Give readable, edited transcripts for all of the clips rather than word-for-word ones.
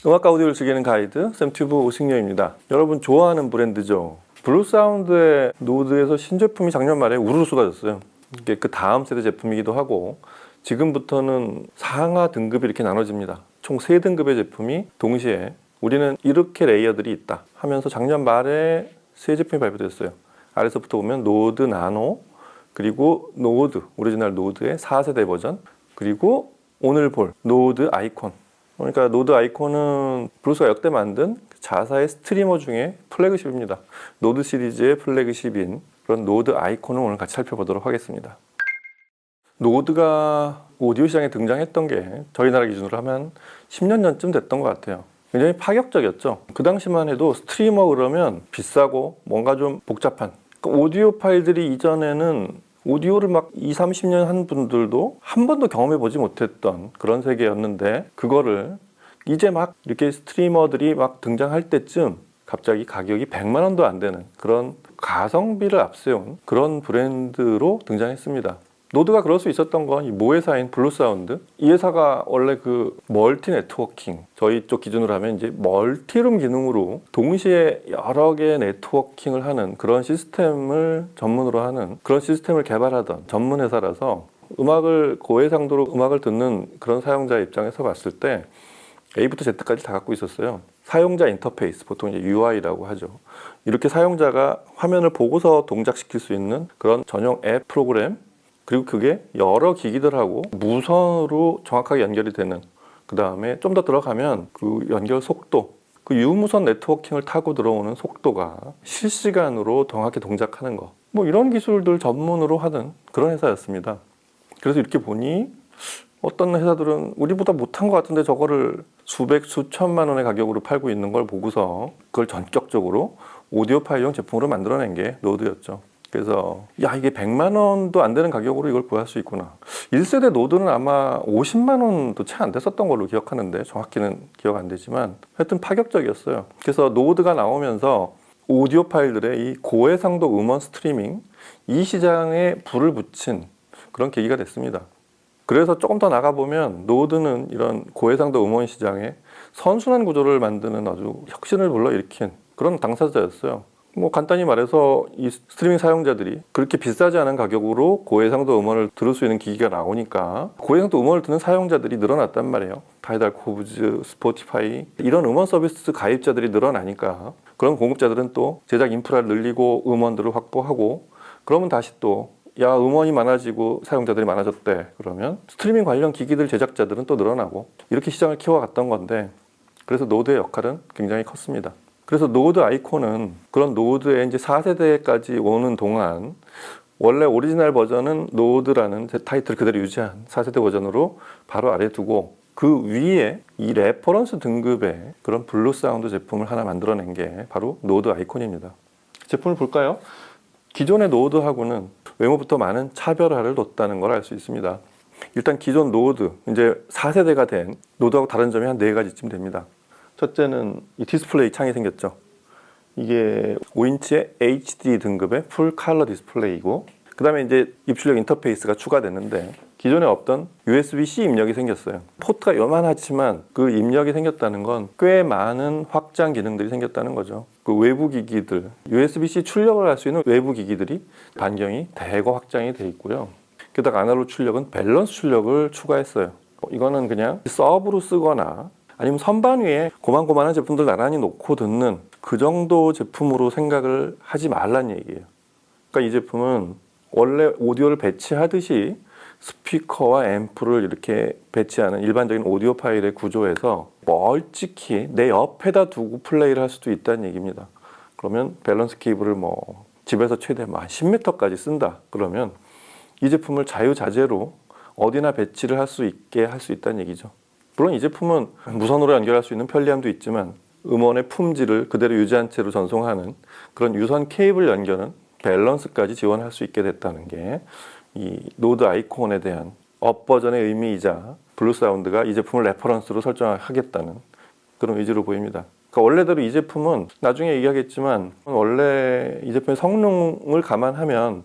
음악과 오디오를 즐기는 가이드 샘튜브 오승려입니다. 여러분 좋아하는 브랜드죠. 블루사운드의 노드에서 신제품이 작년 말에 우르르 쏟아졌어요. 이게 그 다음 세대 제품이기도 하고 지금부터는 상하 등급이 이렇게 나눠집니다. 총 3등급의 제품이 동시에 우리는 이렇게 레이어들이 있다 하면서 작년 말에 새 제품이 발표됐어요. 아래서부터 보면 노드 나노, 그리고 노드, 오리지널 노드의 4세대 버전, 그리고 오늘 볼 노드 아이콘. 그러니까 노드 아이콘은 블루스가 역대 만든 자사의 스트리머 중에 플래그십입니다. 노드 시리즈의 플래그십인 그런 노드 아이콘을 오늘 같이 살펴보도록 하겠습니다. 노드가 오디오 시장에 등장했던 게 저희 나라 기준으로 하면 10년 전쯤 됐던 것 같아요. 굉장히 파격적이었죠. 그 당시만 해도 스트리머 그러면 비싸고 뭔가 좀 복잡한, 그러니까 오디오 파일들이 이전에는 오디오를 막 20-30년 한 분들도 한 번도 경험해 보지 못했던 그런 세계였는데, 그거를 이제 막 이렇게 스트리머들이 막 등장할 때쯤 갑자기 가격이 100만 원도 안 되는 그런 가성비를 앞세운 그런 브랜드로 등장했습니다. 노드가 그럴 수 있었던 건 이 모회사인 블루사운드, 이 회사가 원래 그 멀티 네트워킹, 저희 쪽 기준으로 하면 이제 멀티룸 기능으로 동시에 여러 개의 네트워킹을 하는 그런 시스템을 전문으로 하는 그런 시스템을 개발하던 전문 회사라서 음악을 고해상도로 음악을 듣는 그런 사용자 입장에서 봤을 때 A부터 Z까지 다 갖고 있었어요. 사용자 인터페이스, 보통 이제 UI라고 하죠. 이렇게 사용자가 화면을 보고서 동작시킬 수 있는 그런 전용 앱 프로그램, 그리고 그게 여러 기기들하고 무선으로 정확하게 연결이 되는, 그 다음에 좀 더 들어가면 그 연결 속도, 그 유무선 네트워킹을 타고 들어오는 속도가 실시간으로 정확히 동작하는 거, 뭐 이런 기술들 전문으로 하는 그런 회사였습니다. 그래서 이렇게 보니 어떤 회사들은 우리보다 못한 것 같은데 저거를 수백, 수천만 원의 가격으로 팔고 있는 걸 보고서 그걸 전격적으로 오디오 파일용 제품으로 만들어낸 게 노드였죠. 그래서 야, 이게 100만 원도 안 되는 가격으로 이걸 구할 수 있구나. 1세대 노드는 아마 50만 원도 채 안 됐었던 걸로 기억하는데 정확히는 기억 안 되지만 하여튼 파격적이었어요. 그래서 노드가 나오면서 오디오 파일들의 이 고해상도 음원 스트리밍, 이 시장에 불을 붙인 그런 계기가 됐습니다. 그래서 조금 더 나가보면 노드는 이런 고해상도 음원 시장에 선순환 구조를 만드는 아주 혁신을 불러일으킨 그런 당사자였어요. 뭐 간단히 말해서 이 스트리밍 사용자들이 그렇게 비싸지 않은 가격으로 고해상도 음원을 들을 수 있는 기기가 나오니까 고해상도 음원을 듣는 사용자들이 늘어났단 말이에요. 타이달, 코브즈, 스포티파이, 이런 음원 서비스 가입자들이 늘어나니까 그런 공급자들은 또 제작 인프라를 늘리고 음원들을 확보하고, 그러면 다시 또 야, 음원이 많아지고 사용자들이 많아졌대. 그러면 스트리밍 관련 기기들 제작자들은 또 늘어나고, 이렇게 시장을 키워갔던 건데, 그래서 노드의 역할은 굉장히 컸습니다. 그래서 노드 아이콘은 그런 노드의 이제 4세대까지 오는 동안 원래 오리지널 버전은 노드라는 타이틀을 그대로 유지한 4세대 버전으로 바로 아래 두고, 그 위에 이 레퍼런스 등급의 그런 블루사운드 제품을 하나 만들어낸 게 바로 노드 아이콘입니다. 제품을 볼까요? 기존의 노드하고는 외모부터 많은 차별화를 뒀다는 걸 알 수 있습니다. 일단 기존 노드, 이제 4세대가 된 노드하고 다른 점이 한 4가지쯤 됩니다. 첫째는 이 디스플레이 창이 생겼죠. 이게 5인치의 HD 등급의 풀 컬러 디스플레이고, 그 다음에 이제 입출력 인터페이스가 추가됐는데 기존에 없던 USB-C 입력이 생겼어요. 포트가 요만하지만 그 입력이 생겼다는 건 꽤 많은 확장 기능들이 생겼다는 거죠. 그 외부 기기들, USB-C 출력을 할 수 있는 외부 기기들이 반경이 대거 확장이 돼 있고요. 게다가 아날로그 출력은 밸런스 출력을 추가했어요. 이거는 그냥 서브로 쓰거나 아니면 선반 위에 고만고만한 제품들 나란히 놓고 듣는 그 정도 제품으로 생각을 하지 말란 얘기예요. 그러니까 이 제품은 원래 오디오를 배치하듯이 스피커와 앰프를 이렇게 배치하는 일반적인 오디오 파일의 구조에서 멀찍이 내 옆에다 두고 플레이를 할 수도 있다는 얘기입니다. 그러면 밸런스 케이블을 뭐 집에서 최대 한 10m까지 쓴다 그러면 이 제품을 자유자재로 어디나 배치를 할 수 있게 할 수 있다는 얘기죠. 물론 이 제품은 무선으로 연결할 수 있는 편리함도 있지만 음원의 품질을 그대로 유지한 채로 전송하는 그런 유선 케이블 연결은 밸런스까지 지원할 수 있게 됐다는 게 이 노드 아이콘에 대한 업 버전의 의미이자 블루사운드가 이 제품을 레퍼런스로 설정하겠다는 그런 의지로 보입니다. 그러니까 원래대로 이 제품은 나중에 얘기하겠지만 원래 이 제품의 성능을 감안하면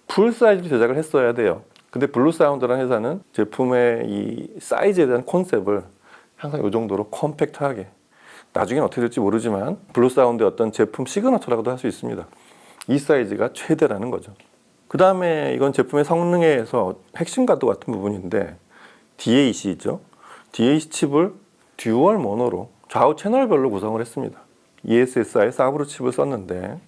풀 사이즈로 제작을 했어야 돼요. 근데 블루사운드라는 회사는 제품의 이 사이즈에 대한 컨셉을 항상 이 정도로 컴팩트하게, 나중엔 어떻게 될지 모르지만 블루사운드의 어떤 제품 시그너처라고도 할 수 있습니다. 이 사이즈가 최대라는 거죠. 그 다음에 이건 제품의 성능에서 핵심과도 같은 부분인데 DAC죠. DAC 칩을 듀얼 모노로 좌우 채널별로 구성을 했습니다. ESSI 사브루 칩을 썼는데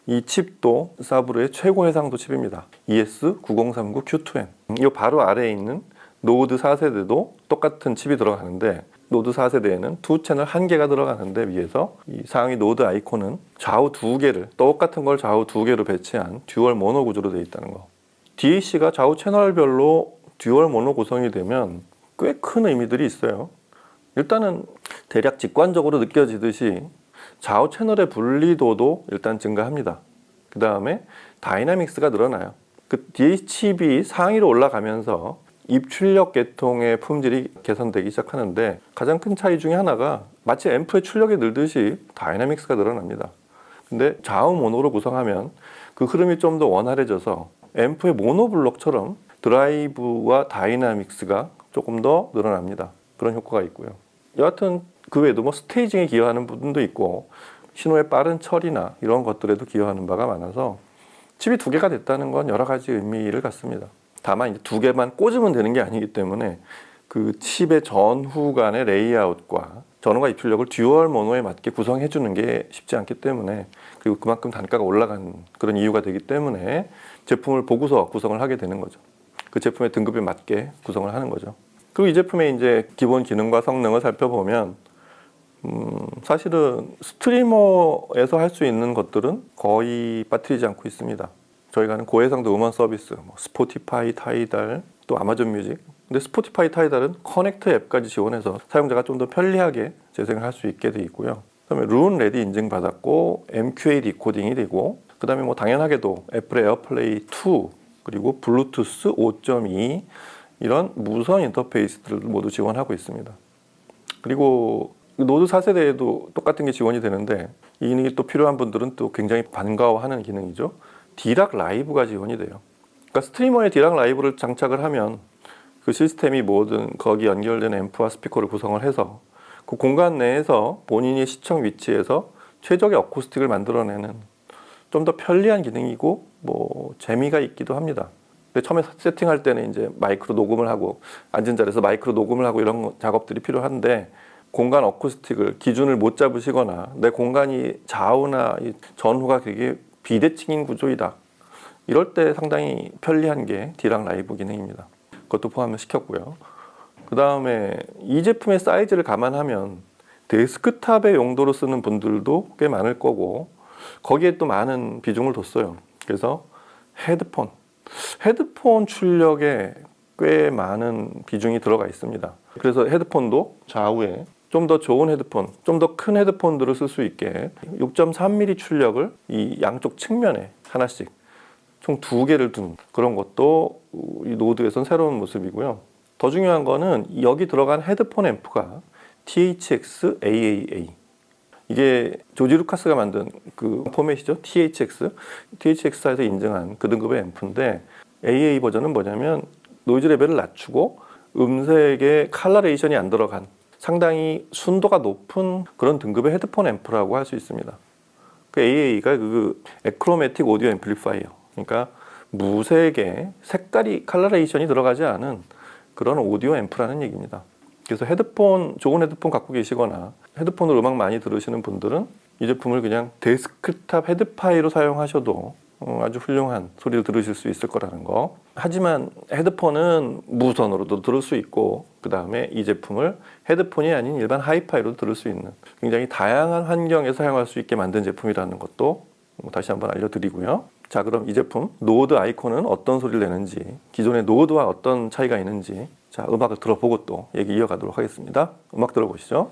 이 칩도 사브루의 최고 해상도 칩입니다. ES9039Q2N. 이 바로 아래에 있는 노드 4세대도 똑같은 칩이 들어가는데 노드 4세대에는 두 채널 1개가 들어가는데 위에서 이 상위 노드 아이콘은 좌우 2개를 똑같은 걸 좌우 2개로 배치한 듀얼 모노 구조로 되어 있다는 거. DAC가 좌우 채널별로 듀얼 모노 구성이 되면 꽤 큰 의미들이 있어요. 일단은 대략 직관적으로 느껴지듯이 좌우 채널의 분리도도 일단 증가합니다. 그 다음에 다이나믹스가 늘어나요. 그 DAC 칩이 상위로 올라가면서 입출력 계통의 품질이 개선되기 시작하는데 가장 큰 차이 중에 하나가 마치 앰프의 출력이 늘듯이 다이나믹스가 늘어납니다. 근데 좌우 모노로 구성하면 그 흐름이 좀 더 원활해져서 앰프의 모노 블록처럼 드라이브와 다이나믹스가 조금 더 늘어납니다. 그런 효과가 있고요. 여하튼 그 외에도 뭐 스테이징에 기여하는 부분도 있고 신호의 빠른 처리나 이런 것들에도 기여하는 바가 많아서 칩이 2개가 됐다는 건 여러 가지 의미를 갖습니다. 다만 이제 2개만 꽂으면 되는 게 아니기 때문에 그 칩의 전후 간의 레이아웃과 전후가 입출력을 듀얼 모노에 맞게 구성해 주는 게 쉽지 않기 때문에 그리고 그만큼 단가가 올라간 그런 이유가 되기 때문에 제품을 보고서 구성을 하게 되는 거죠. 그 제품의 등급에 맞게 구성을 하는 거죠. 그리고 이 제품의 이제 기본 기능과 성능을 살펴보면 사실은 스트리머에서 할 수 있는 것들은 거의 빠뜨리지 않고 있습니다. 저희가 하는 고해상도 음원 서비스, 스포티파이, 타이달, 또 아마존 뮤직. 근데 스포티파이, 타이달은 커넥터 앱까지 지원해서 사용자가 좀 더 편리하게 재생을 할 수 있게 되어 있고요. 그다음에 룬 레디 인증 받았고 MQA 디코딩이 되고, 그다음에 뭐 당연하게도 애플의 에어플레이 2 그리고 블루투스 5.2 이런 무선 인터페이스들을 모두 지원하고 있습니다. 그리고 노드 4세대에도 똑같은 게 지원이 되는데 이 기능이 또 필요한 분들은 또 굉장히 반가워하는 기능이죠. 디락 라이브가 지원이 돼요. 그러니까 스트리머에 디락 라이브를 장착을 하면 그 시스템이 뭐든 거기 연결된 앰프와 스피커를 구성을 해서 그 공간 내에서 본인의 시청 위치에서 최적의 어쿠스틱을 만들어내는 좀 더 편리한 기능이고 뭐 재미가 있기도 합니다. 근데 처음에 세팅할 때는 이제 마이크로 녹음을 하고 앉은 자리에서 마이크로 녹음을 하고 이런 작업들이 필요한데 공간 어쿠스틱을 기준을 못 잡으시거나 내 공간이 좌우나 전후가 되게 비대칭인 구조이다. 이럴 때 상당히 편리한 게 디락 라이브 기능입니다. 그것도 포함을 시켰고요. 그 다음에 이 제품의 사이즈를 감안하면 데스크탑의 용도로 쓰는 분들도 꽤 많을 거고 거기에 또 많은 비중을 뒀어요. 그래서 헤드폰 출력에 꽤 많은 비중이 들어가 있습니다. 그래서 헤드폰도 좌우에 좀 더 좋은 헤드폰, 좀 더 큰 헤드폰들을 쓸 수 있게 6.3mm 출력을 이 양쪽 측면에 하나씩 총 2개를 둔 그런 것도 이 노드에선 새로운 모습이고요. 더 중요한 거는 여기 들어간 헤드폰 앰프가 THX AAA. 이게 조지 루카스가 만든 그 포맷이죠. THX사에서 인증한 그 등급의 앰프인데 AA 버전은 뭐냐면 노이즈 레벨을 낮추고 음색에 컬러레이션이 안 들어간 상당히 순도가 높은 그런 등급의 헤드폰 앰프라고 할 수 있습니다. 그 AA가 그 에크로매틱 오디오 앰플리파이어. 그러니까 무색에 색깔이 컬러레이션이 들어가지 않은 그런 오디오 앰프라는 얘기입니다. 그래서 좋은 헤드폰 갖고 계시거나 헤드폰으로 음악 많이 들으시는 분들은 이 제품을 그냥 데스크탑 헤드파이로 사용하셔도 아주 훌륭한 소리를 들으실 수 있을 거라는 거. 하지만 헤드폰은 무선으로도 들을 수 있고 그 다음에 이 제품을 헤드폰이 아닌 일반 하이파이로 들을 수 있는 굉장히 다양한 환경에서 사용할 수 있게 만든 제품이라는 것도 다시 한번 알려드리고요. 자, 그럼 이 제품 노드 아이콘은 어떤 소리를 내는지, 기존의 노드와 어떤 차이가 있는지, 자, 음악을 들어보고 또 얘기 이어가도록 하겠습니다. 음악 들어보시죠.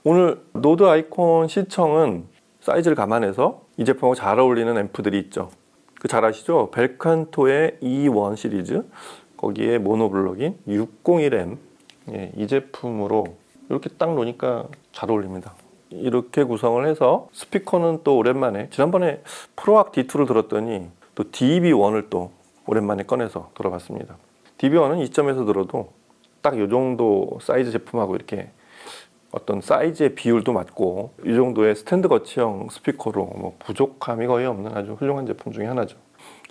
오늘 노드 아이콘 시청은 사이즈를 감안해서 이 제품하고 잘 어울리는 앰프들이 있죠. 그 잘 아시죠? 벨칸토의 E1 시리즈, 거기에 모노블럭인 601M, 이 제품으로 이렇게 딱 놓으니까 잘 어울립니다. 이렇게 구성을 해서 스피커는 또 오랜만에, 지난번에 프로악 D2를 들었더니 또 DB1을 또 오랜만에 꺼내서 들어봤습니다. DB1은 2점에서 들어도 딱 이 정도 사이즈 제품하고 이렇게 어떤 사이즈의 비율도 맞고 이 정도의 스탠드 거치형 스피커로 뭐 부족함이 거의 없는 아주 훌륭한 제품 중에 하나죠.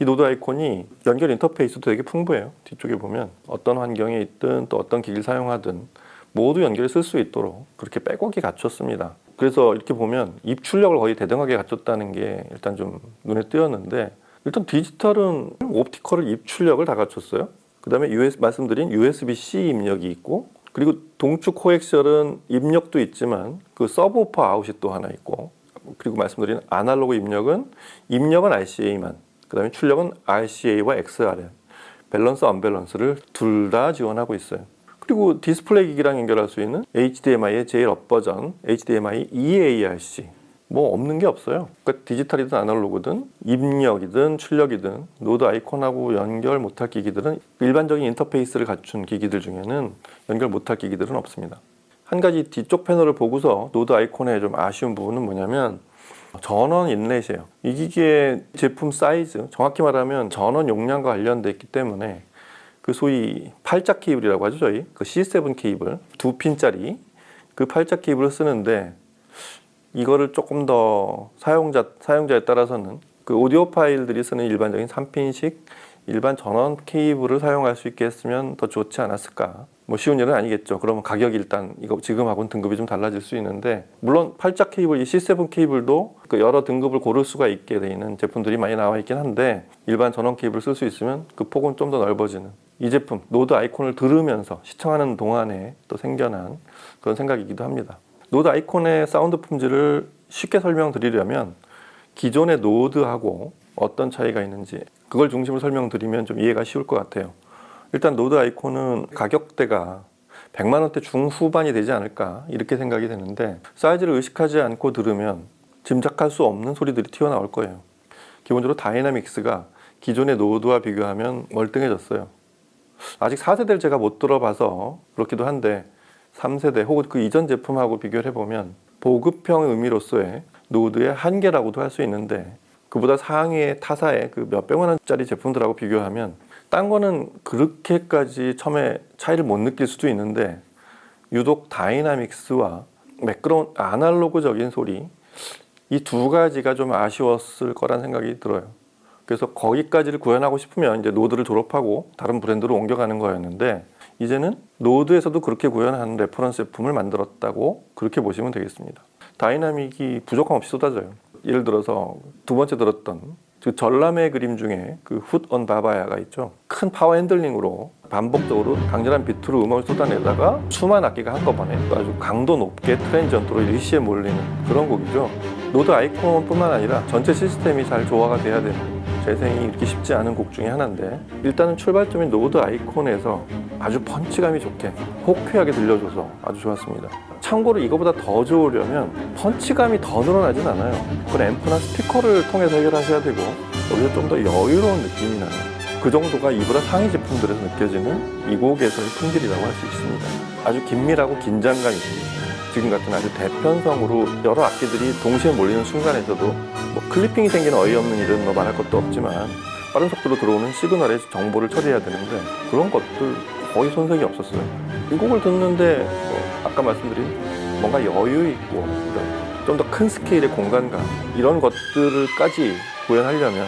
이 노드 아이콘이 연결 인터페이스도 되게 풍부해요. 뒤쪽에 보면 어떤 환경에 있든 또 어떤 기기를 사용하든 모두 연결을 쓸 수 있도록 그렇게 빼곡히 갖췄습니다. 그래서 이렇게 보면 입출력을 거의 대등하게 갖췄다는 게 일단 좀 눈에 띄었는데, 일단 디지털은 옵티컬을 입출력을 다 갖췄어요. 그 다음에 말씀드린 USB-C 입력이 있고, 그리고 동축 코엑셀은 입력도 있지만 그 서브우퍼 아웃이 또 하나 있고, 그리고 말씀드린 아날로그 입력은 RCA만, 그 다음에 출력은 RCA와 XLR, 밸런스 언밸런스를 둘 다 지원하고 있어요. 그리고 디스플레이 기기랑 연결할 수 있는 HDMI의 제일 업버전 HDMI EARC, 뭐 없는 게 없어요. 그러니까 디지털이든 아날로그든 입력이든 출력이든 노드 아이콘하고 연결 못할 기기들은, 일반적인 인터페이스를 갖춘 기기들 중에는 연결 못할 기기들은 없습니다. 한 가지 뒤쪽 패널을 보고서 노드 아이콘의 좀 아쉬운 부분은 뭐냐면 전원 인렛이에요. 이 기기의 제품 사이즈, 정확히 말하면 전원 용량과 관련돼 있기 때문에 그 소위 팔짝 케이블이라고 하죠. 저희 그 C7 케이블 2핀짜리 그 팔짝 케이블을 쓰는데, 이거를 조금 더 사용자에 따라서는 그 오디오 파일들이 쓰는 일반적인 3핀식 일반 전원 케이블을 사용할 수 있게 했으면 더 좋지 않았을까. 뭐 쉬운 일은 아니겠죠. 그러면 가격이 일단 이거 지금하고는 등급이 좀 달라질 수 있는데, 물론 팔짝 케이블, 이 C7 케이블도 그 여러 등급을 고를 수가 있게 돼 있는 제품들이 많이 나와 있긴 한데, 일반 전원 케이블을 쓸 수 있으면 그 폭은 좀 더 넓어지는, 이 제품 노드 아이콘을 들으면서 시청하는 동안에 또 생겨난 그런 생각이기도 합니다. 노드 아이콘의 사운드 품질을 쉽게 설명드리려면 기존의 노드하고 어떤 차이가 있는지 그걸 중심으로 설명드리면 좀 이해가 쉬울 것 같아요. 일단 노드 아이콘은 가격대가 100만 원대 중후반이 되지 않을까 이렇게 생각이 되는데, 사이즈를 의식하지 않고 들으면 짐작할 수 없는 소리들이 튀어나올 거예요. 기본적으로 다이나믹스가 기존의 노드와 비교하면 멀뚱해졌어요. 아직 4세대를 제가 못 들어봐서 그렇기도 한데 3세대 혹은 그 이전 제품하고 비교를 해보면 보급형 의미로서의 노드의 한계라고도 할 수 있는데, 그보다 상위의 타사의 그 몇백만 원짜리 제품들하고 비교하면 딴 거는 그렇게까지 처음에 차이를 못 느낄 수도 있는데, 유독 다이나믹스와 매끄러운 아날로그적인 소리, 이 두 가지가 좀 아쉬웠을 거란 생각이 들어요. 그래서 거기까지를 구현하고 싶으면 이제 노드를 졸업하고 다른 브랜드로 옮겨가는 거였는데, 이제는 노드에서도 그렇게 구현한 레퍼런스 제품을 만들었다고 그렇게 보시면 되겠습니다. 다이나믹이 부족함 없이 쏟아져요. 예를 들어서 두 번째 들었던 그 전람회 그림 중에 그 훗 언 바바야가 있죠. 큰 파워 핸들링으로 반복적으로 강렬한 비트로 음악을 쏟아내다가 수많은 악기가 한꺼번에 아주 강도 높게 트랜지언트로 일시에 몰리는 그런 곡이죠. 노드 아이콘뿐만 아니라 전체 시스템이 잘 조화가 돼야 되는, 재생이 이렇게 쉽지 않은 곡 중에 하나인데, 일단은 출발점인 노드 아이콘에서 아주 펀치감이 좋게 호쾌하게 들려줘서 아주 좋았습니다. 참고로 이거보다 더 좋으려면 펀치감이 더 늘어나진 않아요. 그건 앰프나 스피커를 통해서 해결하셔야 되고, 여기서 좀 더 여유로운 느낌이 나요. 그 정도가 이보다 상위 제품들에서 느껴지는 이 곡에서의 품질이라고 할 수 있습니다. 아주 긴밀하고 긴장감이 있습니다. 지금 같은 아주 대편성으로 여러 악기들이 동시에 몰리는 순간에서도 뭐 클리핑이 생기는 어이없는 일은 뭐 말할 것도 없지만, 빠른 속도로 들어오는 시그널의 정보를 처리해야 되는데 그런 것들 거의 손색이 없었어요. 이 곡을 듣는데 아까 말씀드린 뭔가 여유 있고 좀 더 큰 스케일의 공간감, 이런 것들까지 구현하려면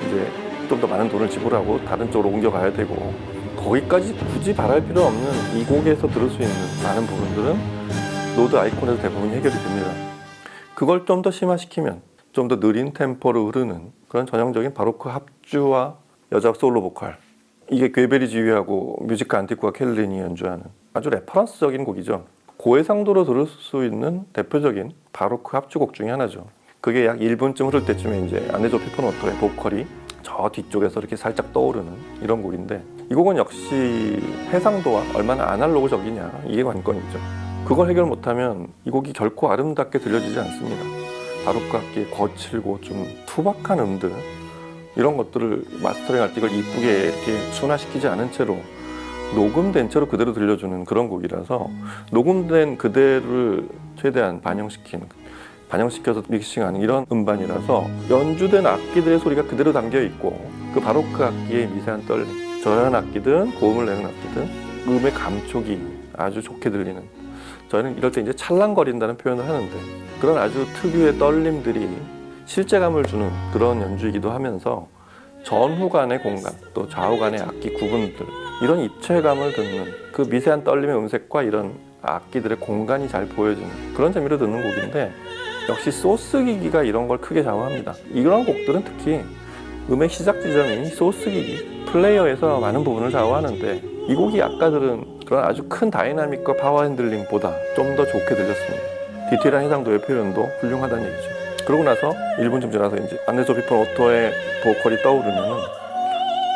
이제 좀 더 많은 돈을 지불하고 다른 쪽으로 옮겨가야 되고, 거기까지 굳이 바랄 필요 없는 이 곡에서 들을 수 있는 많은 부분들은 노드 아이콘에서 대부분 해결이 됩니다. 그걸 좀 더 심화시키면 좀 더 느린 템포로 흐르는 그런 전형적인 바로크 합주와 여자 솔로 보컬, 이게 괴베리 지휘하고 뮤지카 안티쿠아 켈린이 연주하는 아주 레퍼런스적인 곡이죠. 고해상도로 들을 수 있는 대표적인 바로크 합주곡 중에 하나죠. 그게 약 1분쯤 흐를 때쯤에 이제 안네조 피포노토의 보컬이 저 뒤쪽에서 이렇게 살짝 떠오르는 이런 곡인데, 이 곡은 역시 해상도와 얼마나 아날로그적이냐, 이게 관건이죠. 그걸 해결 못하면 이 곡이 결코 아름답게 들려지지 않습니다. 바로크 악기의 거칠고 좀 투박한 음들, 이런 것들을 마스터링할 때 이걸 이쁘게 이렇게 순화시키지 않은 채로 녹음된 채로 그대로 들려주는 그런 곡이라서 녹음된 그대로를 최대한 반영시켜서 믹싱하는 이런 음반이라서 연주된 악기들의 소리가 그대로 담겨 있고 그 바로크 악기의 미세한 떨림, 저연 악기든 고음을 내는 악기든 음의 감촉이 아주 좋게 들리는, 저희는 이럴 때 이제 찰랑거린다는 표현을 하는데 그런 아주 특유의 떨림들이 실제감을 주는 그런 연주이기도 하면서 전후 간의 공간, 또 좌우 간의 악기 구분들, 이런 입체감을 듣는 그 미세한 떨림의 음색과 이런 악기들의 공간이 잘 보여지는 그런 재미로 듣는 곡인데, 역시 소스 기기가 이런 걸 크게 좌우합니다. 이런 곡들은 특히 음의 시작 지점인 소스 기기, 플레이어에서 많은 부분을 좌우하는데 이 곡이 아까 들은 그런 아주 큰 다이나믹과 파워 핸들링보다 좀 더 좋게 들렸습니다. 디테일한 해상도의 표현도 훌륭하다는 얘기죠. 그러고 나서 1분쯤 지나서 이제 안데서 피폰 오토의 보컬이 떠오르면은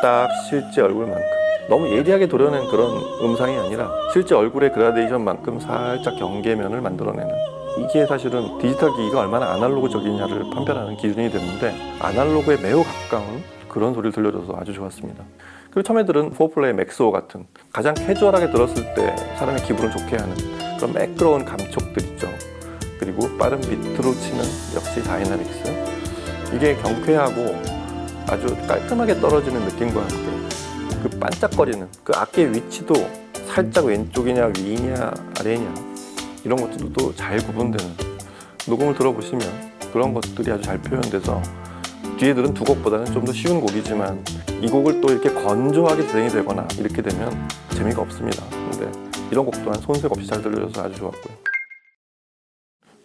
딱 실제 얼굴만큼 너무 예리하게 도려낸 그런 음상이 아니라 실제 얼굴의 그라데이션만큼 살짝 경계면을 만들어내는, 이게 사실은 디지털 기기가 얼마나 아날로그적이냐를 판별하는 기준이 되는데 아날로그에 매우 가까운 그런 소리를 들려줘서 아주 좋았습니다. 그리고 처음에 들은 포플레의 맥스오 같은 가장 캐주얼하게 들었을 때 사람의 기분을 좋게 하는 그런 매끄러운 감촉들 있죠. 그리고 빠른 비트로 치는 역시 다이나믹스, 이게 경쾌하고 아주 깔끔하게 떨어지는 느낌과 함께 그 반짝거리는 그 악기의 위치도 살짝 왼쪽이냐 위냐 아래냐 이런 것들도 잘 구분되는, 녹음을 들어보시면 그런 것들이 아주 잘 표현돼서 뒤에 들은 두 곡보다는 좀 더 쉬운 곡이지만 이 곡을 또 이렇게 건조하게 진행이 되거나 이렇게 되면 재미가 없습니다. 근데 이런 곡 또한 손색 없이 잘 들려져서 아주 좋았고요.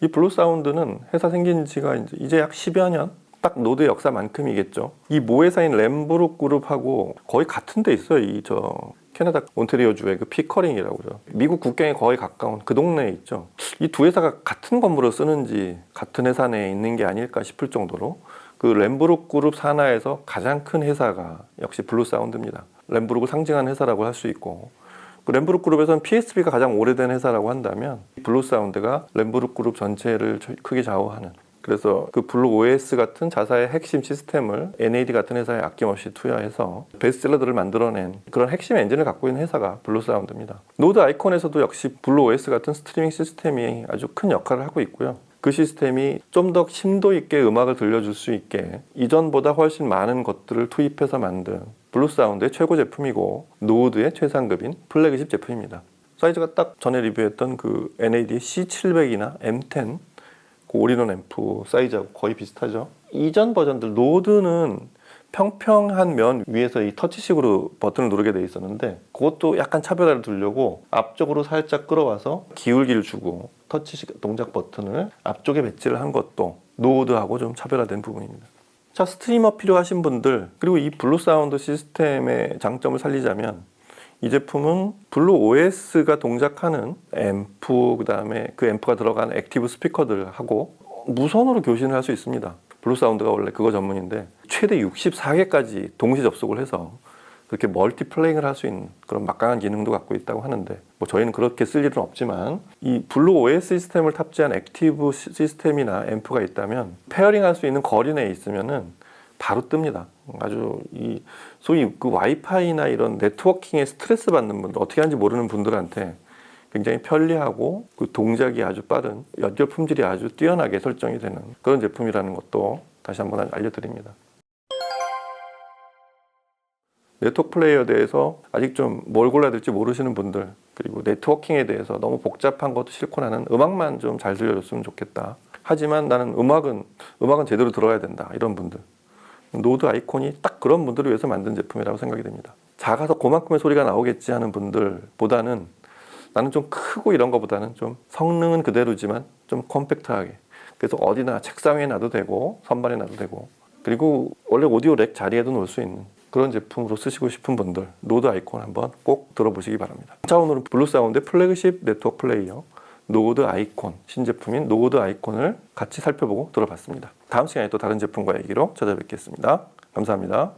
이 블루 사운드는 회사 생긴 지가 이제 약 10여 년? 딱 노드의 역사만큼이겠죠. 이 모회사인 램브룩 그룹하고 거의 같은 데 있어요. 캐나다 온태리오주의 그 피커링이라고요. 미국 국경에 거의 가까운 그 동네에 있죠. 이 두 회사가 같은 건물을 쓰는지 같은 회사 내에 있는 게 아닐까 싶을 정도로 그 램브룩 그룹 산하에서 가장 큰 회사가 역시 블루 사운드입니다. 램브룩을 상징하는 회사라고 할 수 있고, 그 램브룩 그룹에서는 PSB가 가장 오래된 회사라고 한다면 블루 사운드가 램브룩 그룹 전체를 크게 좌우하는, 그래서 그 블루 OS 같은 자사의 핵심 시스템을 NAD 같은 회사에 아낌없이 투여해서 베스트셀러들을 만들어낸 그런 핵심 엔진을 갖고 있는 회사가 블루 사운드입니다. 노드 아이콘에서도 역시 블루 OS 같은 스트리밍 시스템이 아주 큰 역할을 하고 있고요. 그 시스템이 좀 더 심도 있게 음악을 들려줄 수 있게 이전보다 훨씬 많은 것들을 투입해서 만든 블루 사운드의 최고 제품이고 노드의 최상급인 플래그십 제품입니다. 사이즈가 딱 전에 리뷰했던 그 NAD C700이나 M10 그 올인원 앰프 사이즈하고 거의 비슷하죠. 이전 버전들 노드는 평평한 면 위에서 이 터치식으로 버튼을 누르게 돼 있었는데 그것도 약간 차별화를 두려고 앞쪽으로 살짝 끌어와서 기울기를 주고 터치식 동작 버튼을 앞쪽에 배치를 한 것도 노드하고 좀 차별화된 부분입니다. 자, 스트리머 필요하신 분들, 그리고 이 블루 사운드 시스템의 장점을 살리자면 이 제품은 블루 OS가 동작하는 앰프, 그 다음에 그 앰프가 들어간 액티브 스피커들하고 무선으로 교신을 할 수 있습니다. 블루 사운드가 원래 그거 전문인데 최대 64개까지 동시 접속을 해서 그렇게 멀티플레잉을 할 수 있는 그런 막강한 기능도 갖고 있다고 하는데, 뭐 저희는 그렇게 쓸 일은 없지만 이 블루 OS 시스템을 탑재한 액티브 시스템이나 앰프가 있다면 페어링 할 수 있는 거리 내에 있으면은 바로 뜹니다. 아주 이 소위 그 와이파이나 이런 네트워킹에 스트레스 받는 분들, 어떻게 하는지 모르는 분들한테 굉장히 편리하고 그 동작이 아주 빠른, 연결 품질이 아주 뛰어나게 설정이 되는 그런 제품이라는 것도 다시 한번 알려드립니다. 네트워크 플레이어에 대해서 아직 좀 뭘 골라야 될지 모르시는 분들, 그리고 네트워킹에 대해서 너무 복잡한 것도 싫고 나는 음악만 좀 잘 들려줬으면 좋겠다, 하지만 나는 음악은 제대로 들어야 된다, 이런 분들, 노드 아이콘이 딱 그런 분들을 위해서 만든 제품이라고 생각이 됩니다. 작아서 그만큼의 소리가 나오겠지 하는 분들보다는 나는 좀 크고 이런 거보다는 좀 성능은 그대로지만 좀 컴팩트하게, 그래서 어디나 책상 위에 놔도 되고 선반에 놔도 되고, 그리고 원래 오디오 렉 자리에도 놓을 수 있는 그런 제품으로 쓰시고 싶은 분들 노드 아이콘 한번 꼭 들어보시기 바랍니다. 자, 오늘은 블루 사운드의 플래그십 네트워크 플레이어 노드 아이콘, 신제품인 노드 아이콘을 같이 살펴보고 들어봤습니다. 다음 시간에 또 다른 제품과 얘기로 찾아뵙겠습니다. 감사합니다.